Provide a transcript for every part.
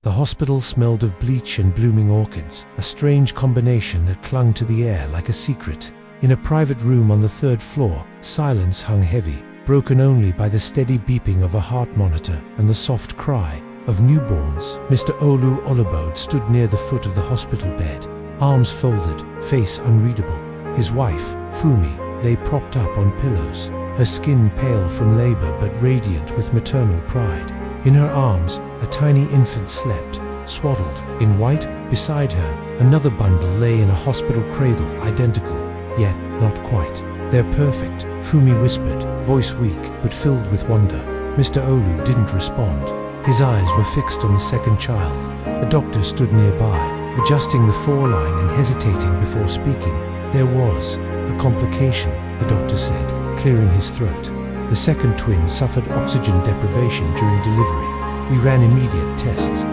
The hospital smelled of bleach and blooming orchids, a strange combination that clung to the air like a secret. In a private room on the 3rd floor, silence hung heavy, broken only by the steady beeping of a heart monitor and the soft cry of newborns. Mr. Olu Olubode stood near the foot of the hospital bed, arms folded, face unreadable. His wife, Fumi, lay propped up on pillows, her skin pale from labor but radiant with maternal pride. In her arms, a tiny infant slept, swaddled in white. Beside her, another bundle lay in a hospital cradle, identical, yet not quite. "They're perfect," Fumi whispered, voice weak but filled with wonder. Mr. Olu didn't respond. His eyes were fixed on the second child. A doctor stood nearby, adjusting the foreline and hesitating before speaking. "There was a complication," the doctor said, clearing his throat. "The second twin suffered oxygen deprivation during delivery. We ran immediate tests.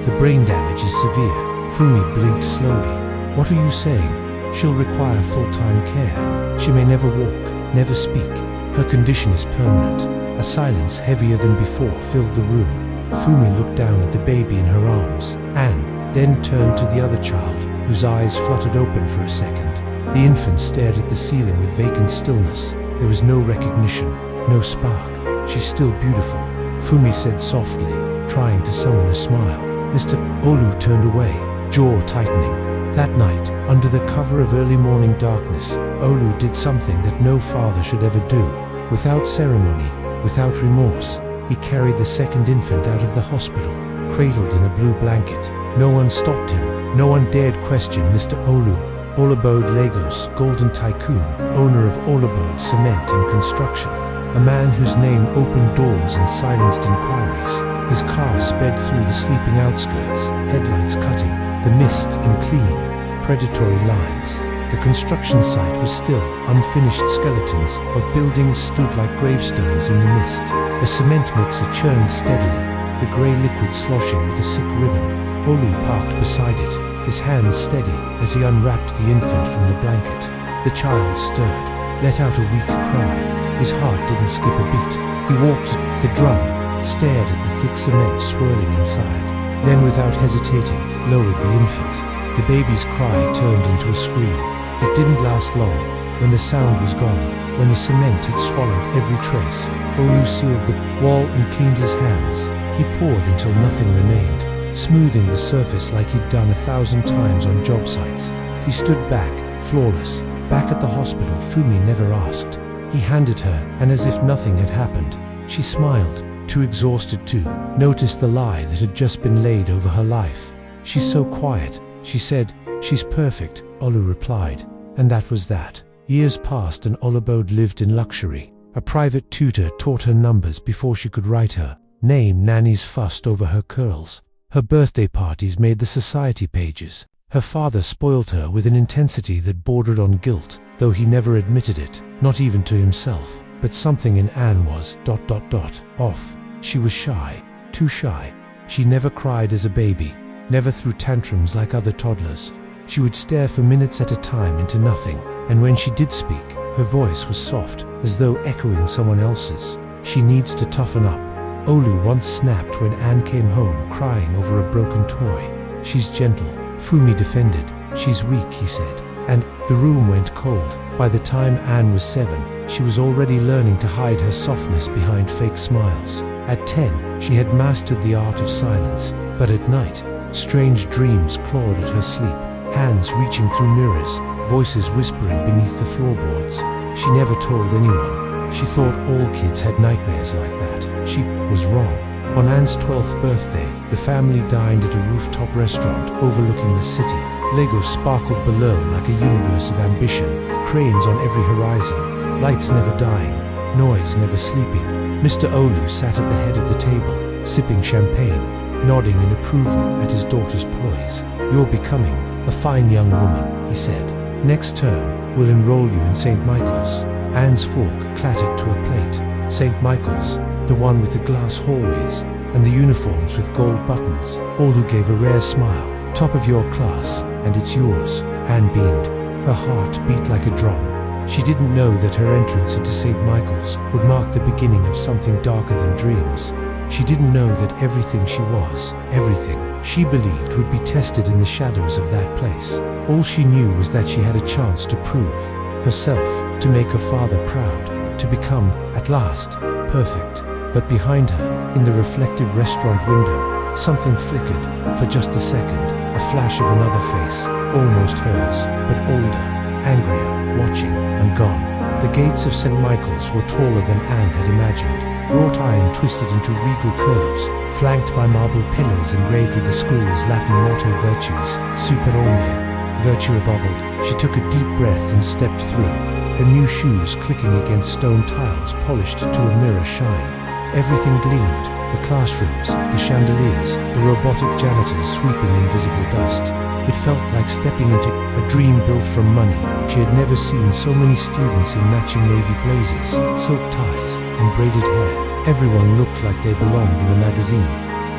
The brain damage is severe." Fumi blinked slowly. "What are you saying?" "She'll require full-time care. She may never walk, never speak. Her condition is permanent." A silence heavier than before filled the room. Fumi looked down at the baby in her arms, and then turned to the other child, whose eyes fluttered open for a second. The infant stared at the ceiling with vacant stillness. There was no recognition, no spark. "She's still beautiful," Fumi said softly, trying to summon a smile. Mr. Olu turned away, jaw tightening. That night, under the cover of early morning darkness, Olu did something that no father should ever do. Without ceremony, without remorse, he carried the second infant out of the hospital, cradled in a blue blanket. No one stopped him. No one dared question Mr. Olu Olubode Lagos, golden tycoon, owner of Olubode Cement and Construction, a man whose name opened doors and silenced inquiries. His car sped through the sleeping outskirts, headlights cutting, the mist in clean, predatory lines. The construction site was still. Unfinished skeletons of buildings stood like gravestones in the mist. A cement mixer churned steadily, the grey liquid sloshing with a sick rhythm. Olu parked beside it, his hands steady as he unwrapped the infant from the blanket. The child stirred, let out a weak cry. His heart didn't skip a beat. He walked to the drum, stared at the thick cement swirling inside, then without hesitating, lowered the infant. The baby's cry turned into a scream. It didn't last long. When the sound was gone, when the cement had swallowed every trace, Olu sealed the wall and cleaned his hands. He poured until nothing remained, smoothing the surface like he'd done 1,000 times on job sites. He stood back, flawless. Back at the hospital, Fumi never asked. He handed her, and as if nothing had happened, she smiled, too exhausted to notice the lie that had just been laid over her life. "She's so quiet," she said. "She's perfect," Olu replied. And that was that. Years passed and Olubode lived in luxury. A private tutor taught her numbers before she could write her name. Nannies fussed over her curls. Her birthday parties made the society pages. Her father spoiled her with an intensity that bordered on guilt, though he never admitted it, not even to himself. But something in Anne was ... off. She was shy, too shy. She never cried as a baby, never threw tantrums like other toddlers. She would stare for minutes at a time into nothing, and when she did speak, her voice was soft, as though echoing someone else's. "She needs to toughen up," Olu once snapped when Anne came home crying over a broken toy. "She's gentle," Fumi defended. "She's weak," he said. And the room went cold. By the time Anne was 7, she was already learning to hide her softness behind fake smiles. At 10, she had mastered the art of silence, but at night, strange dreams clawed at her sleep. Hands reaching through mirrors, voices whispering beneath the floorboards. She never told anyone. She thought all kids had nightmares like that. She was wrong. On Anne's 12th birthday, the family dined at a rooftop restaurant overlooking the city. Lagos sparkled below like a universe of ambition, cranes on every horizon, lights never dying, noise never sleeping. Mr. Olu sat at the head of the table, sipping champagne, nodding in approval at his daughter's poise. "You're becoming a fine young woman," he said. "Next term, we'll enroll you in St. Michael's." Anne's fork clattered to a plate. St. Michael's, the one with the glass hallways and the uniforms with gold buttons. Olu gave a rare smile. "Top of your class, and it's yours." Anne beamed. Her heart beat like a drum. She didn't know that her entrance into St. Michael's would mark the beginning of something darker than dreams. She didn't know that everything she was, everything she believed, would be tested in the shadows of that place. All she knew was that she had a chance to prove herself, to make her father proud, to become, at last, perfect. But behind her, in the reflective restaurant window, something flickered, for just a second, a flash of another face, almost hers, but older, angrier, watching, and gone. The gates of St. Michael's were taller than Anne had imagined. Wrought iron twisted into regal curves, flanked by marble pillars engraved with the school's Latin motto virtues, super omnia, virtue above all. She took a deep breath and stepped through, her new shoes clicking against stone tiles polished to a mirror shine. Everything gleamed, the classrooms, the chandeliers, the robotic janitors sweeping invisible dust. It felt like stepping into a dream built from money. She had never seen so many students in matching navy blazers, silk ties, and braided hair. Everyone looked like they belonged in a magazine.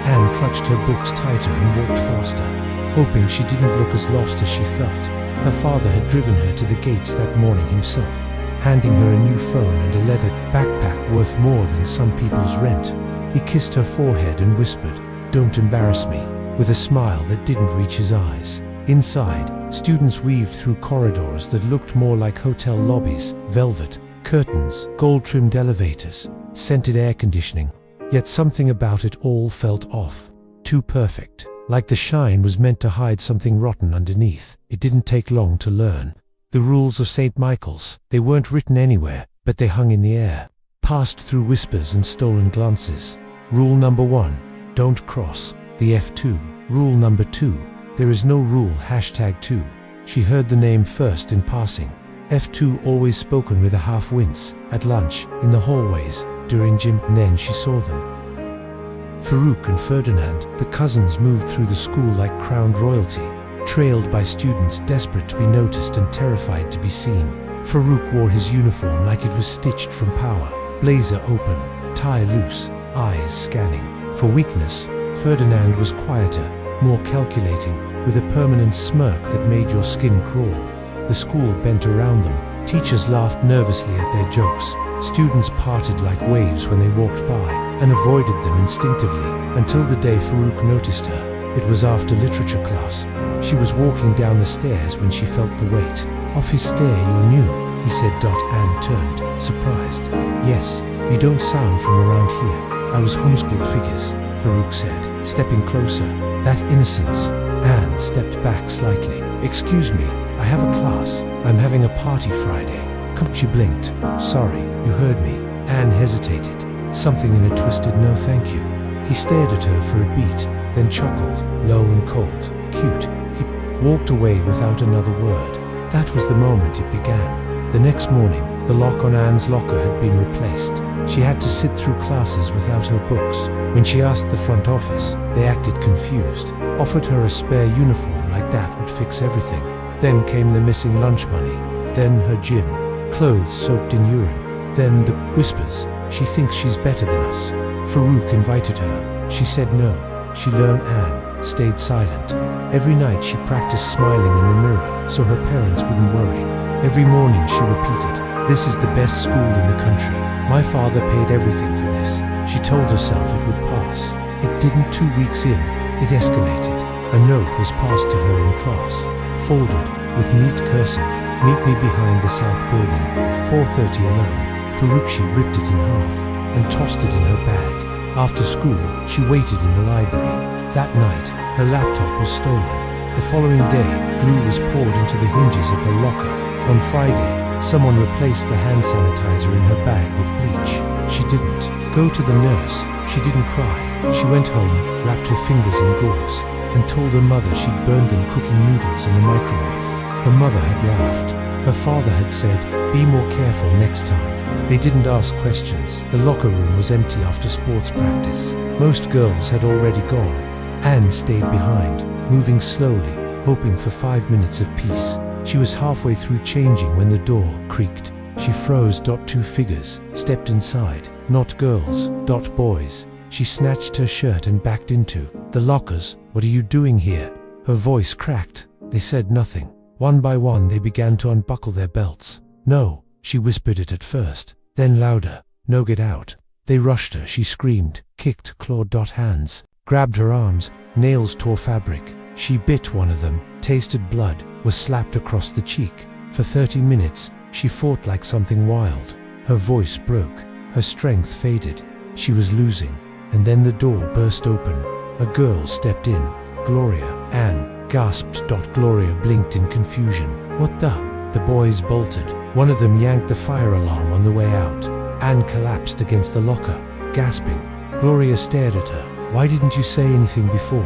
Anne clutched her books tighter and walked faster, hoping she didn't look as lost as she felt. Her father had driven her to the gates that morning himself, handing her a new phone and a leather backpack worth more than some people's rent. He kissed her forehead and whispered, "Don't embarrass me," with a smile that didn't reach his eyes. Inside, students weaved through corridors that looked more like hotel lobbies, velvet curtains, gold-trimmed elevators, scented air conditioning. Yet something about it all felt off, too perfect, like the shine was meant to hide something rotten underneath. It didn't take long to learn. The rules of St. Michael's, they weren't written anywhere, but they hung in the air, passed through whispers and stolen glances. Rule number 1, don't cross the F2. Rule number 2, there is no rule #2. She heard the name first in passing. F2 always spoken with a half wince, at lunch, in the hallways, during gym, and then she saw them. Farouk and Ferdinand, the cousins, moved through the school like crowned royalty, trailed by students desperate to be noticed and terrified to be seen. Farouk wore his uniform like it was stitched from power, blazer open, tie loose, eyes scanning for weakness. Ferdinand was quieter, more calculating, with a permanent smirk that made your skin crawl. The school bent around them. Teachers laughed nervously at their jokes. Students parted like waves when they walked by, and avoided them instinctively, until the day Farouk noticed her. It was after literature class. She was walking down the stairs when she felt the weight. "Off his stare, you're new," he said. Anne turned, surprised. "Yes, you don't sound from around here. I was homeschooled figures," Farouk said, stepping closer. That innocence. Anne stepped back slightly. "Excuse me, I have a class. I'm having a party Friday." She blinked. "Sorry, you heard me." Anne hesitated, something in a twisted "no thank you." He stared at her for a beat, then chuckled, low and cold. "Cute." He walked away without another word. That was the moment it began. The next morning, the lock on Anne's locker had been replaced. She had to sit through classes without her books. When she asked the front office, they acted confused, offered her a spare uniform like that would fix everything. Then came the missing lunch money, then her gym, clothes soaked in urine, then the whispers, "She thinks she's better than us." Farouk invited her. She said no. She learned. Anne stayed silent. Every night she practiced smiling in the mirror so her parents wouldn't worry. Every morning she repeated, "This is the best school in the country. My father paid everything for this." She told herself it would pass. It didn't. 2 weeks in, it escalated. A note was passed to her in class, folded, with neat cursive, "Meet me behind the south building, 4:30 alone." Farouk ripped it in half and tossed it in her bag. After school, she waited in the library. That night, her laptop was stolen. The following day, glue was poured into the hinges of her locker. On Friday, someone replaced the hand sanitizer in her bag with bleach. She didn't go to the nurse. She didn't cry. She went home, wrapped her fingers in gauze, and told her mother she'd burned them cooking noodles in the microwave. Her mother had laughed. Her father had said, "Be more careful next time." They didn't ask questions. The locker room was empty after sports practice. Most girls had already gone. Anne stayed behind, moving slowly, hoping for 5 minutes of peace. She was halfway through changing when the door creaked. She froze. 2 figures stepped inside. Not girls, boys. She snatched her shirt and backed into the lockers. "What are you doing here?" Her voice cracked. They said nothing. One by one they began to unbuckle their belts. "No," she whispered it at first, then louder. "No, get out." They rushed her, she screamed, kicked, clawed. Hands grabbed her arms, nails tore fabric. She bit one of them, tasted blood, was slapped across the cheek. For 30 minutes, she fought like something wild. Her voice broke, her strength faded. She was losing, and then the door burst open. A girl stepped in. Gloria. Anne gasped. Gloria blinked in confusion. What the? The boys bolted. One of them yanked the fire alarm on the way out. Anne collapsed against the locker, gasping. Gloria stared at her. Why didn't you say anything before?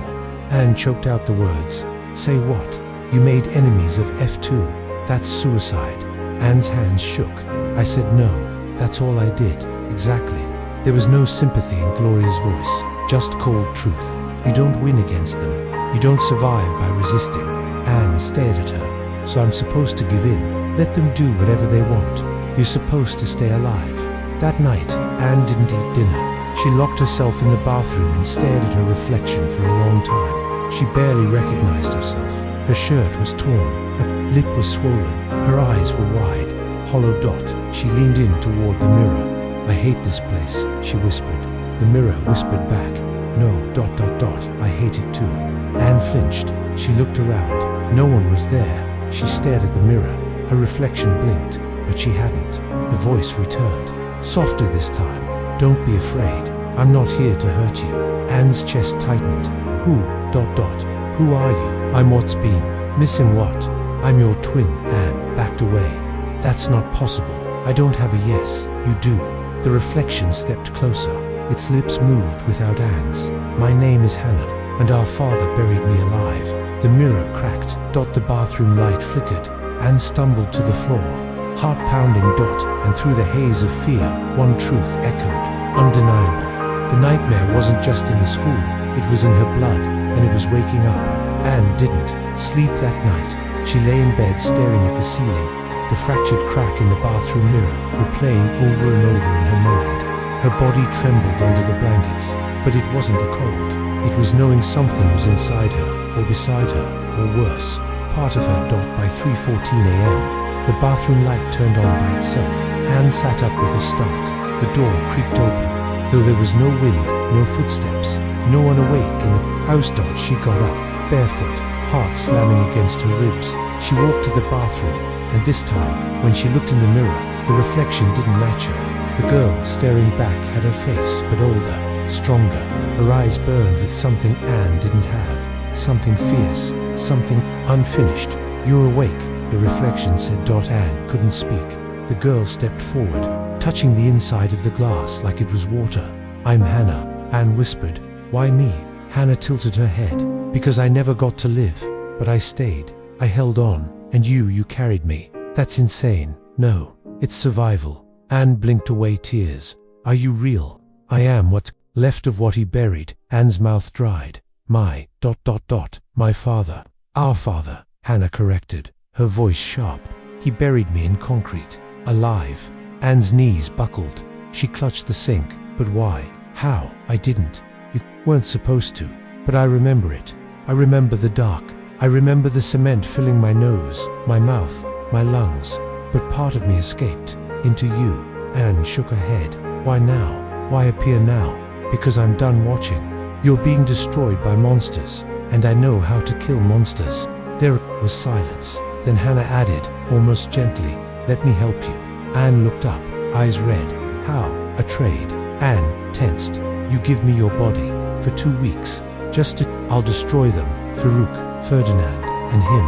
Anne choked out the words. Say what? You made enemies of F2. That's suicide. Anne's hands shook. I said no. That's all I did. Exactly. There was no sympathy in Gloria's voice, just cold truth. You don't win against them. You don't survive by resisting. Anne stared at her. So I'm supposed to give in. Let them do whatever they want. You're supposed to stay alive. That night, Anne didn't eat dinner. She locked herself in the bathroom and stared at her reflection for a long time. She barely recognized herself. Her shirt was torn. Her lip was swollen. Her eyes were wide, hollow. She leaned in toward the mirror. I hate this place, she whispered. The mirror whispered back. No. I hate it too. Anne flinched. She looked around. No one was there. She stared at the mirror. Her reflection blinked, but she hadn't. The voice returned. Softer this time. Don't be afraid. I'm not here to hurt you. Anne's chest tightened. Who? Who are you? I'm what's been. Missing what? I'm your twin. Anne backed away. That's not possible. I don't have a yes. You do. The reflection stepped closer. Its lips moved without Anne's. My name is Hannah, and our father buried me alive. The mirror cracked. The bathroom light flickered. Anne stumbled to the floor. Heart pounding. And through the haze of fear, one truth echoed. Undeniable. The nightmare wasn't just in the school. It was in her blood, and it was waking up. Anne didn't sleep that night. She lay in bed staring at the ceiling. The fractured crack in the bathroom mirror replaying over and over in her mind. Her body trembled under the blankets, but it wasn't the cold. It was knowing something was inside her, or beside her, or worse, part of her. By 3:14 a.m., the bathroom light turned on by itself. Anne sat up with a start. The door creaked open. Though there was no wind, no footsteps, no one awake in the house. She got up, barefoot, heart slamming against her ribs. She walked to the bathroom, and this time, when she looked in the mirror, the reflection didn't match her. The girl staring back had her face, but older, stronger. Her eyes burned with something Anne didn't have. Something fierce, something unfinished. You're awake, the reflection said. Anne couldn't speak. The girl stepped forward, touching the inside of the glass like it was water. I'm Hannah, Anne whispered. Why me? Hannah tilted her head. Because I never got to live. But I stayed. I held on. And you carried me. That's insane. No, it's survival. Anne blinked away tears. Are you real? I am what's left of what he buried. Anne's mouth dried. My father. Our father, Hannah corrected, her voice sharp. He buried me in concrete. Alive. Anne's knees buckled. She clutched the sink. But why? How? I didn't. You weren't supposed to. But I remember it. I remember the dark. I remember the cement filling my nose, my mouth, my lungs. But part of me escaped. Into you. Anne shook her head. Why now? Why appear now? Because I'm done watching. You're being destroyed by monsters. And I know how to kill monsters. There was silence. Then Hannah added, almost gently, let me help you. Anne looked up, eyes red. How? A trade. Anne tensed. You give me your body. For 2 weeks. I'll destroy them. Farouk, Ferdinand, and him.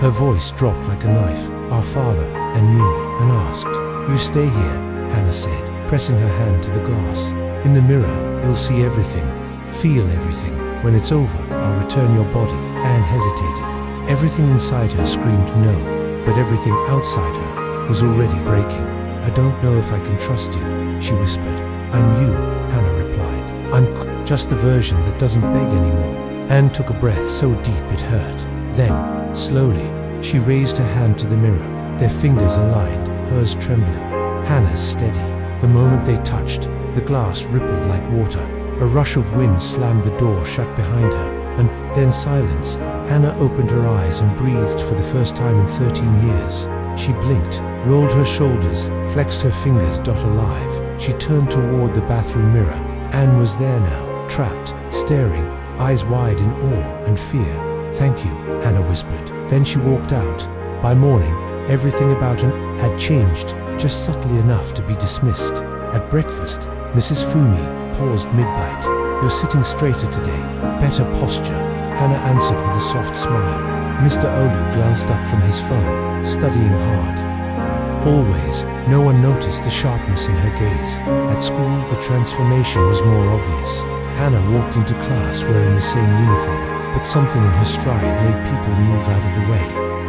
Her voice dropped like a knife. Our father, and me, and asked. You stay here, Hannah said, pressing her hand to the glass. In the mirror, you'll see everything. Feel everything. When it's over, I'll return your body. Anne hesitated. Everything inside her screamed no, but everything outside her was already breaking. I don't know if I can trust you, she whispered. I'm you, Hannah replied. I'm just the version that doesn't beg anymore. Anne took a breath so deep it hurt. Then, slowly, she raised her hand to the mirror, their fingers aligned, hers trembling. Hannah's steady. The moment they touched, the glass rippled like water. A rush of wind slammed the door shut behind her, and then silence. Hannah opened her eyes and breathed for the first time in 13 years. She blinked, rolled her shoulders, flexed her fingers. Alive. She turned toward the bathroom mirror. Anne was there now, trapped, staring, eyes wide in awe and fear. "Thank you," Hannah whispered. Then she walked out. By morning, everything about her had changed, just subtly enough to be dismissed. At breakfast, Mrs. Fumi paused mid-bite. "You're sitting straighter today. Better posture," Hannah answered with a soft smile. Mr. Olu glanced up from his phone, studying hard. Always, no one noticed the sharpness in her gaze. At school, the transformation was more obvious. Hannah walked into class wearing the same uniform, but something in her stride made people move out of the way.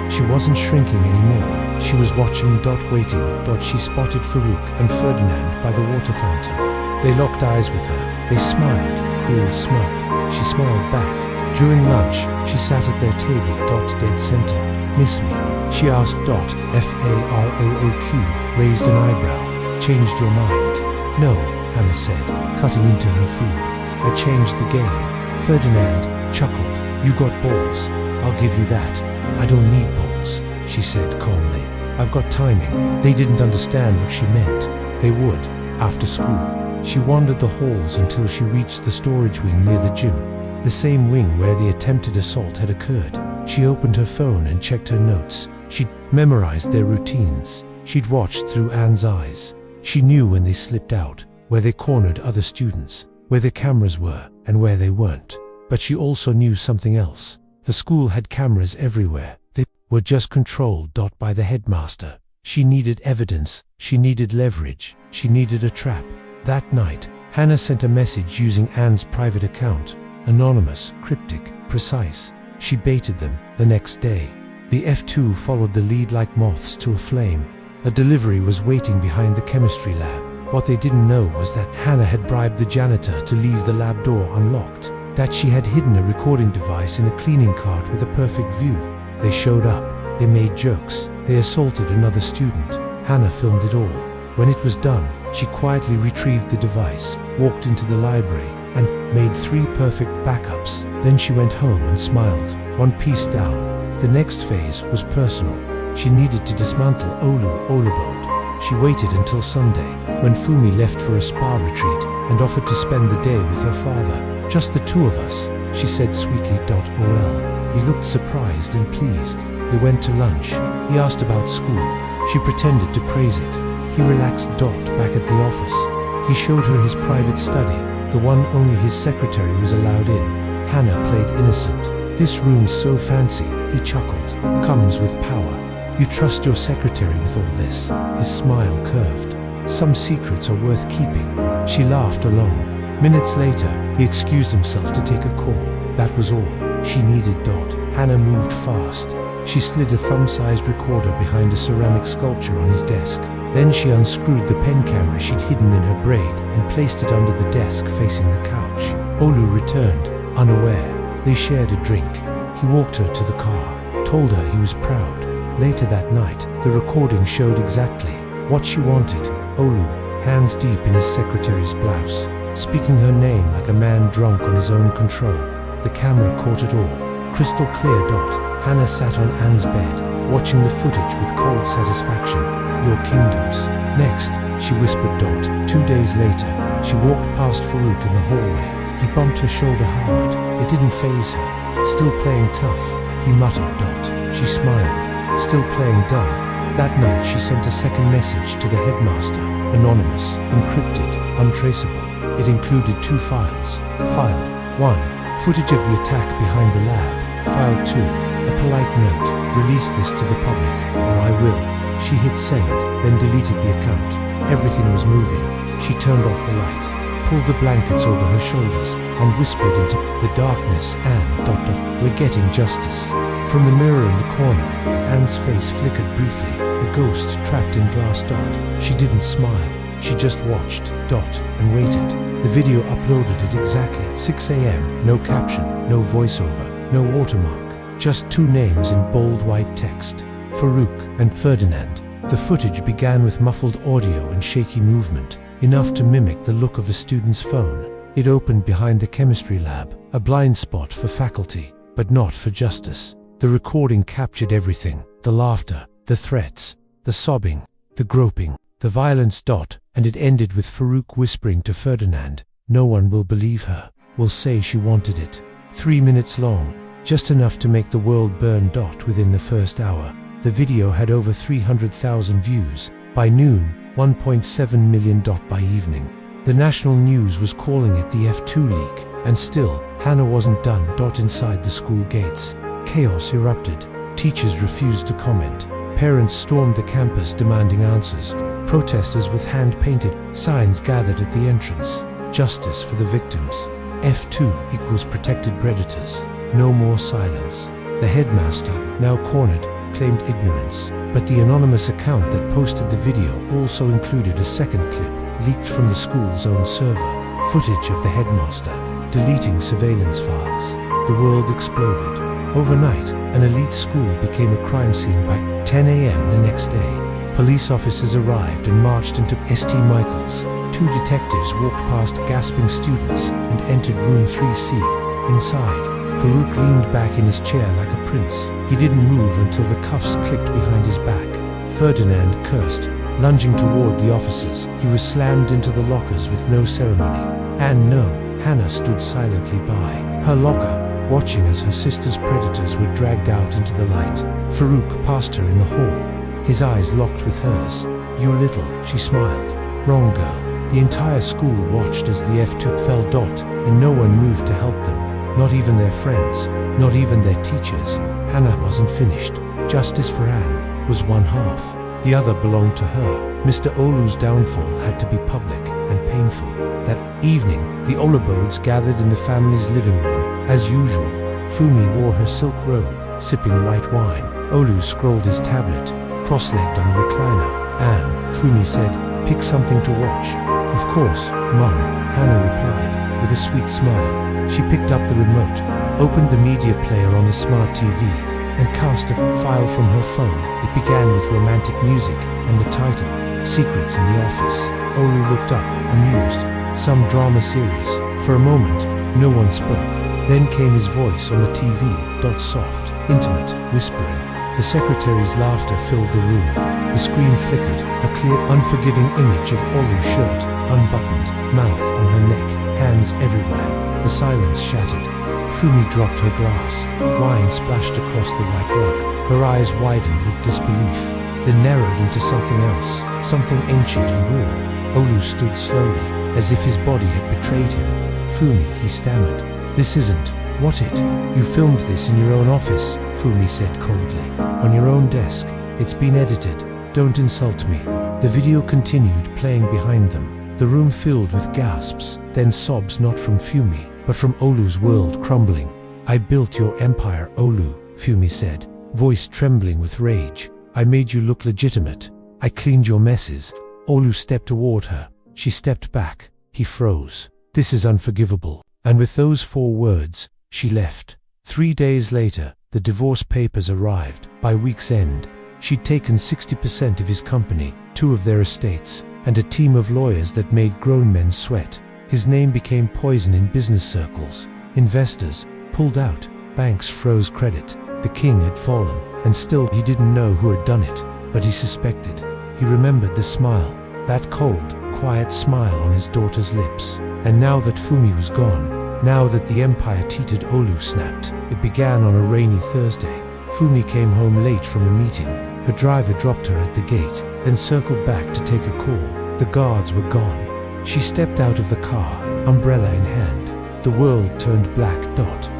She wasn't shrinking anymore. She was watching, waiting. She spotted Farouk and Ferdinand by the water fountain. They locked eyes with her. They smiled, cruel smug. She smiled back. During lunch, she sat at their table, dead center. "Miss me?" she asked. Farooq raised an eyebrow. "Changed your mind?" "No," Hannah said, cutting into her food. "I changed the game." Ferdinand chuckled. "You got balls. I'll give you that." "I don't need balls," she said calmly. "I've got timing." They didn't understand what she meant. They would, after school. She wandered the halls until she reached the storage wing near the gym, the same wing where the attempted assault had occurred. She opened her phone and checked her notes. She'd memorized their routines. She'd watched through Anne's eyes. She knew when they slipped out, where they cornered other students, where the cameras were, and where they weren't. But she also knew something else. The school had cameras everywhere. They were just controlled by the headmaster. She needed evidence. She needed leverage. She needed a trap. That night, Hannah sent a message using Anne's private account. Anonymous, cryptic, precise. She baited them. The next day, the F2 followed the lead like moths to a flame. A delivery was waiting behind the chemistry lab. What they didn't know was that Hannah had bribed the janitor to leave the lab door unlocked. That she had hidden a recording device in a cleaning cart with a perfect view. They showed up. They made jokes. They assaulted another student. Hannah filmed it all. When it was done, she quietly retrieved the device, walked into the library, and made 3 perfect backups. Then she went home and smiled, one piece down. The next phase was personal. She needed to dismantle Olu Olabode. She waited until Sunday, when Fumi left for a spa retreat, and offered to spend the day with her father. "Just the two of us," she said sweetly. "Ol." He looked surprised and pleased. They went to lunch. He asked about school. She pretended to praise it. He relaxed. Back at the office, he showed her his private study, the one only his secretary was allowed in. Hannah played innocent. "This room's so fancy," he chuckled. "Comes with power. You trust your secretary with all this?" His smile curved. "Some secrets are worth keeping." She laughed along. Minutes later, he excused himself to take a call. That was all she needed. Hannah moved fast. She slid a thumb-sized recorder behind a ceramic sculpture on his desk. Then she unscrewed the pen camera she'd hidden in her braid and placed it under the desk facing the couch. Olu returned, unaware. They shared a drink. He walked her to the car, told her he was proud. Later that night, the recording showed exactly what she wanted. Olu, hands deep in his secretary's blouse, speaking her name like a man drunk on his own control. The camera caught it all, crystal clear. Hannah sat on Anne's bed, watching the footage with cold satisfaction. "Your kingdoms." Next, she whispered. 2 days later, she walked past Farouk in the hallway. He bumped her shoulder hard. It didn't faze her. "Still playing tough," he muttered. She smiled. "Still playing dumb." That night she sent a second message to the headmaster, anonymous, encrypted, untraceable. It included 2 files. File 1, footage of the attack behind the lab. File 2, a polite note, "Release this to the public, or I will." She hit send, then deleted the account. Everything was moving. She turned off the light, pulled the blankets over her shoulders, and whispered into the darkness, "Anne, we're getting justice." From the mirror in the corner, Anne's face flickered briefly, a ghost trapped in glass. She didn't smile. She just watched, and waited. The video uploaded at exactly 6 a.m. No caption, no voiceover, no watermark. Just 2 names in bold white text. Farouk and Ferdinand. The footage began with muffled audio and shaky movement, enough to mimic the look of a student's phone. It opened behind the chemistry lab, a blind spot for faculty, but not for justice. The recording captured everything: the laughter, the threats, the sobbing, the groping, the violence. and it ended with Farouk whispering to Ferdinand, "No one will believe her, will say she wanted it." 3 minutes long, just enough to make the world burn. Within the first hour, the video had over 300,000 views. By noon, 1.7 million. By evening, the national news was calling it the F2 leak, and still, Hannah wasn't done. Inside the school gates, chaos erupted. Teachers refused to comment. Parents stormed the campus demanding answers. Protesters with hand-painted signs gathered at the entrance. Justice for the victims. F2 equals protected predators. No more silence. The headmaster, now cornered, claimed ignorance. But the anonymous account that posted the video also included a second clip, leaked from the school's own server. Footage of the headmaster deleting surveillance files. The world exploded. Overnight, an elite school became a crime scene. By 10 a.m. the next day, police officers arrived and marched into St. Michael's. 2 detectives walked past gasping students and entered room 3C. Inside, Farouk leaned back in his chair like a prince. He didn't move until the cuffs clicked behind his back. Ferdinand cursed, lunging toward the officers. He was slammed into the lockers with no ceremony. And no, Hannah stood silently by her locker, watching as her sister's predators were dragged out into the light. Farouk passed her in the hall, his eyes locked with hers. "You little," she smiled. "Wrong girl." The entire school watched as the F2 fell. And no one moved to help them. Not even their friends, not even their teachers. Hannah wasn't finished. Justice for Anne was one half. The other belonged to her. Mr. Olu's downfall had to be public and painful. That evening, the Olubodes gathered in the family's living room. As usual, Fumi wore her silk robe, sipping white wine. Olu scrolled his tablet, cross-legged on the recliner. "Anne," Fumi said, "pick something to watch." "Of course, Mum," Hannah replied, with a sweet smile. She picked up the remote, opened the media player on the smart TV, and cast a file from her phone. It began with romantic music, and the title, "Secrets in the Office." Olu looked up, amused. Some drama series. For a moment, no one spoke. Then came his voice on the TV, soft, intimate, whispering. The secretary's laughter filled the room. The screen flickered, a clear, unforgiving image of Olu's shirt, unbuttoned, mouth on her neck, hands everywhere. The silence shattered. Fumi dropped her glass. Wine splashed across the white rug. Her eyes widened with disbelief, then narrowed into something else, something ancient and raw. Olu stood slowly, as if his body had betrayed him. "Fumi," he stammered. "This isn't what it. You filmed this in your own office," Fumi said coldly. "On your own desk. It's been edited. Don't insult me." The video continued playing behind them. The room filled with gasps, then sobs, not from Fumi, but from Olu's world crumbling. "I built your empire, Olu," Fumi said, voice trembling with rage. "I made you look legitimate. I cleaned your messes." Olu stepped toward her. She stepped back. He froze. "This is unforgivable." And with those 4 words, she left. 3 days later, the divorce papers arrived. By week's end, she'd taken 60% of his company, 2 of their estates, and a team of lawyers that made grown men sweat. His name became poison in business circles. Investors pulled out. Banks froze credit. The king had fallen, and still he didn't know who had done it, but he suspected. He remembered the smile, that cold, quiet smile on his daughter's lips. And now that Fumi was gone, now that the empire teetered, Olu snapped. It began on a rainy Thursday. Fumi came home late from a meeting. Her driver dropped her at the gate, then circled back to take a call. The guards were gone. She stepped out of the car, umbrella in hand. The world turned black.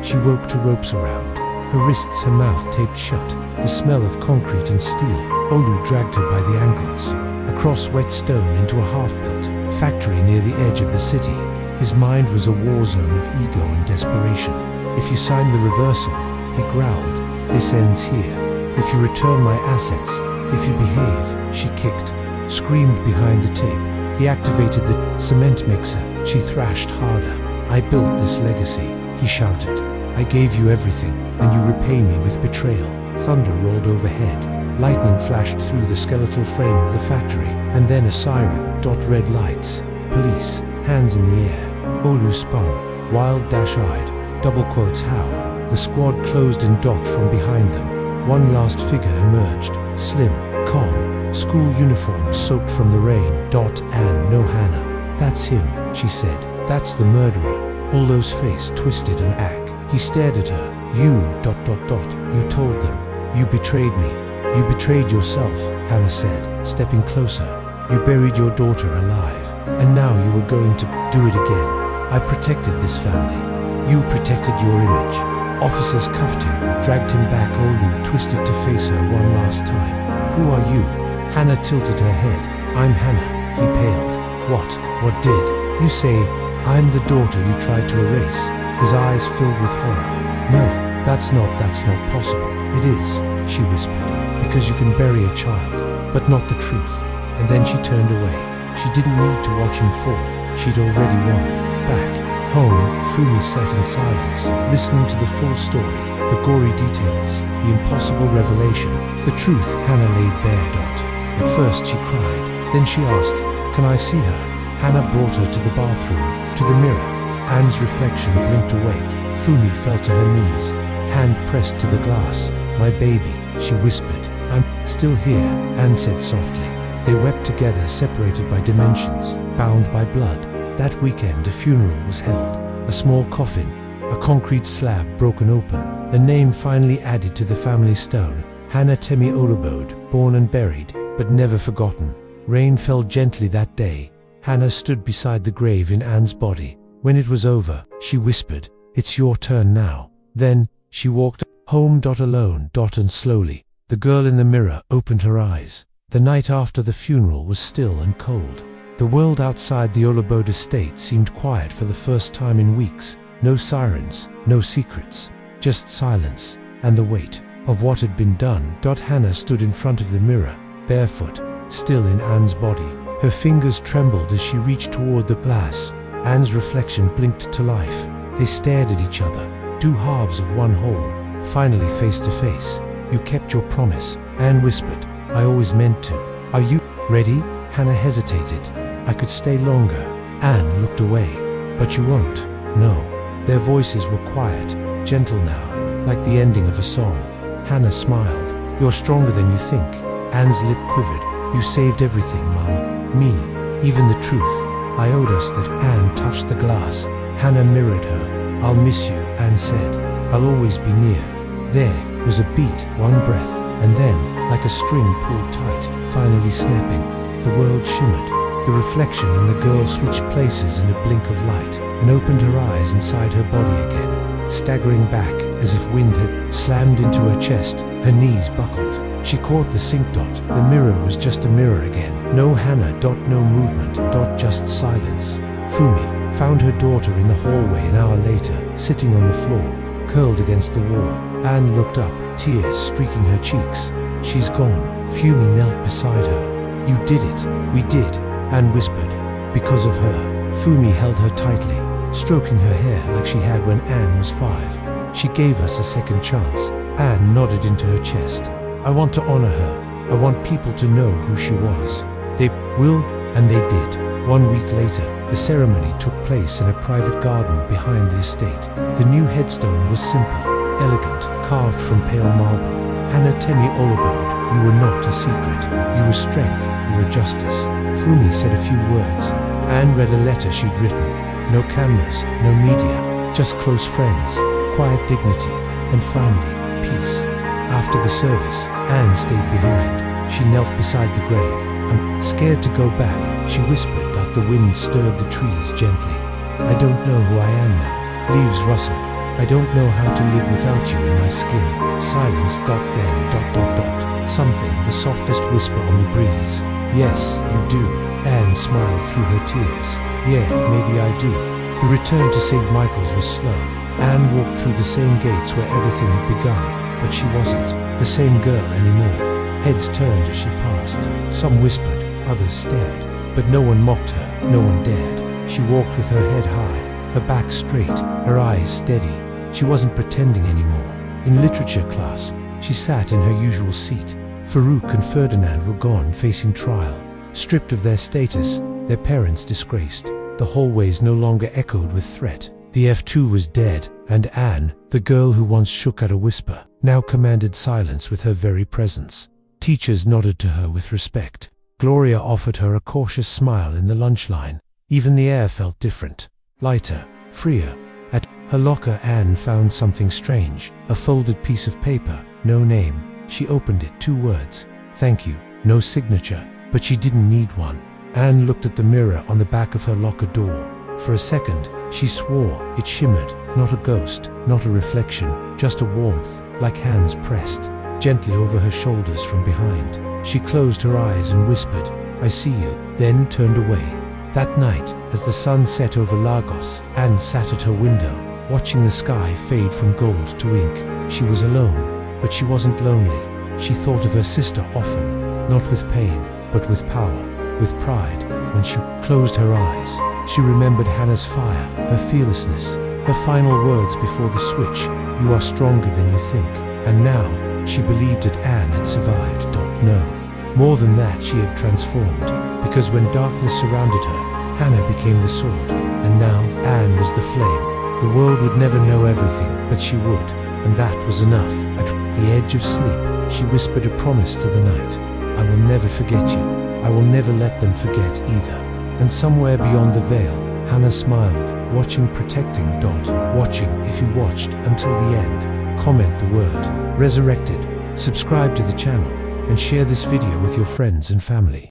She woke to ropes around her wrists, her mouth taped shut, the smell of concrete and steel. Olu dragged her by the ankles, across wet stone into a half-built factory near the edge of the city. His mind was a war zone of ego and desperation. "If you sign the reversal," he growled, "this ends here. If you return my assets, if you behave," she kicked, screamed behind the tape. He activated the cement mixer. She thrashed harder. "I built this legacy," he shouted. "I gave you everything, and you repay me with betrayal." Thunder rolled overhead. Lightning flashed through the skeletal frame of the factory, and then a siren. Red lights. Police. Hands in the air. Olu spun, wild, dash-eyed. Double quotes how. The squad closed in. From behind them, one last figure emerged, slim, calm, school uniform soaked from the rain. Anne, no Hannah. That's him, she said. That's the murderer. All those face twisted and ack. He stared at her. You, you told them. You betrayed me. You betrayed yourself, Hannah said, stepping closer. You buried your daughter alive, and now you were going to do it again. I protected this family. You protected your image. Officers cuffed him, dragged him back. Olu twisted to face her one last time. Who are you? Hannah tilted her head. I'm Hannah. He paled. What did you say? I'm the daughter you tried to erase. His eyes filled with horror. No, that's not possible. It is, she whispered, because you can bury a child, but not the truth. And then she turned away. She didn't need to watch him fall. She'd already won. Back home, Fumi sat in silence, listening to the full story, the gory details, the impossible revelation, the truth Hannah laid bare. At first she cried, then she asked, can I see her? Hannah brought her to the bathroom, to the mirror. Anne's reflection blinked awake. Fumi fell to her knees, hand pressed to the glass. My baby, she whispered. I'm still here, Anne said softly. They wept together, separated by dimensions, bound by blood. That weekend a funeral was held. A small coffin, a concrete slab broken open, a name finally added to the family stone. Hannah Temi Olubode, born and buried, but never forgotten. Rain fell gently that day. Hannah stood beside the grave in Anne's body. When it was over, she whispered, it's your turn now. Then, she walked home alone. And slowly, the girl in the mirror opened her eyes. The night after the funeral was still and cold. The world outside the Olubode estate seemed quiet for the first time in weeks. No sirens, no secrets, just silence, and the weight of what had been done. Hannah stood in front of the mirror, barefoot, still in Anne's body. Her fingers trembled as she reached toward the glass. Anne's reflection blinked to life. They stared at each other, two halves of one whole, finally face to face. You kept your promise, Anne whispered. I always meant to. Are you ready? Hannah hesitated. I could stay longer. Anne looked away. But you won't. No. Their voices were quiet, gentle now, like the ending of a song. Hannah smiled. You're stronger than you think. Anne's lip quivered. You saved everything, Mum. Me. Even the truth. I owed us that. Anne touched the glass. Hannah mirrored her. I'll miss you, Anne said. I'll always be near. There was a beat, one breath, and then, like a string pulled tight, finally snapping, the world shimmered. The reflection and the girl switched places in a blink of light, and opened her eyes inside her body again, staggering back as if wind had slammed into her chest. Her knees buckled. She caught the sink. The mirror was just a mirror again. No Hannah. No movement. Just silence. Fumi found her daughter in the hallway an hour later, sitting on the floor, curled against the wall. Anne looked up, tears streaking her cheeks. She's gone. Fumi knelt beside her. You did it. We did, Anne whispered. Because of her. Fumi held her tightly, stroking her hair like she had when Anne was 5. She gave us a second chance. Anne nodded into her chest. I want to honor her. I want people to know who she was. They will, and they did. 1 week later, the ceremony took place in a private garden behind the estate. The new headstone was simple, elegant, carved from pale marble. Hannah Temi Olubode, you were not a secret. You were strength, you were justice. Fumi said a few words. Anne read a letter she'd written. No cameras, no media, just close friends, quiet dignity, and finally, peace. After the service, Anne stayed behind. She knelt beside the grave. I'm scared to go back, she whispered that the wind stirred the trees gently. I don't know who I am now. Leaves rustled. I don't know how to live without you in my skin. Silence. Then. Something, the softest whisper on the breeze. Yes, you do. Anne smiled through her tears. Yeah, maybe I do. The return to St. Michael's was slow. Anne walked through the same gates where everything had begun, but she wasn't the same girl anymore. Heads turned as she passed. Some whispered, others stared, but no one mocked her, no one dared. She walked with her head high, her back straight, her eyes steady. She wasn't pretending anymore. In literature class, she sat in her usual seat. Farouk and Ferdinand were gone facing trial. Stripped of their status, their parents disgraced. The hallways no longer echoed with threat. The F2 was dead, and Anne, the girl who once shook at a whisper, now commanded silence with her very presence. Teachers nodded to her with respect. Gloria offered her a cautious smile in the lunch line. Even the air felt different, lighter, freer. At her locker, Anne found something strange, a folded piece of paper, no name. She opened it, 2 words, "Thank you," no signature, but she didn't need one. Anne looked at the mirror on the back of her locker door. For a second, she swore it shimmered, not a ghost, not a reflection, just a warmth, like hands pressed gently over her shoulders from behind. She closed her eyes and whispered, "I see you," then turned away. That night, as the sun set over Lagos, Anne sat at her window, watching the sky fade from gold to ink. She was alone, but she wasn't lonely. She thought of her sister often, not with pain, but with power, with pride. When she closed her eyes, she remembered Hannah's fire, her fearlessness, her final words before the switch, "You are stronger than you think." And now, she believed that Anne had survived. No. More than that, she had transformed, because when darkness surrounded her, Hannah became the sword, and now Anne was the flame. The world would never know everything, but she would, and that was enough. At the edge of sleep, she whispered a promise to the night. "I will never forget you. I will never let them forget either." And somewhere beyond the veil, Hannah smiled, watching, protecting. Watching. If you watched until the end, comment the word resurrected, subscribe to the channel, and share this video with your friends and family.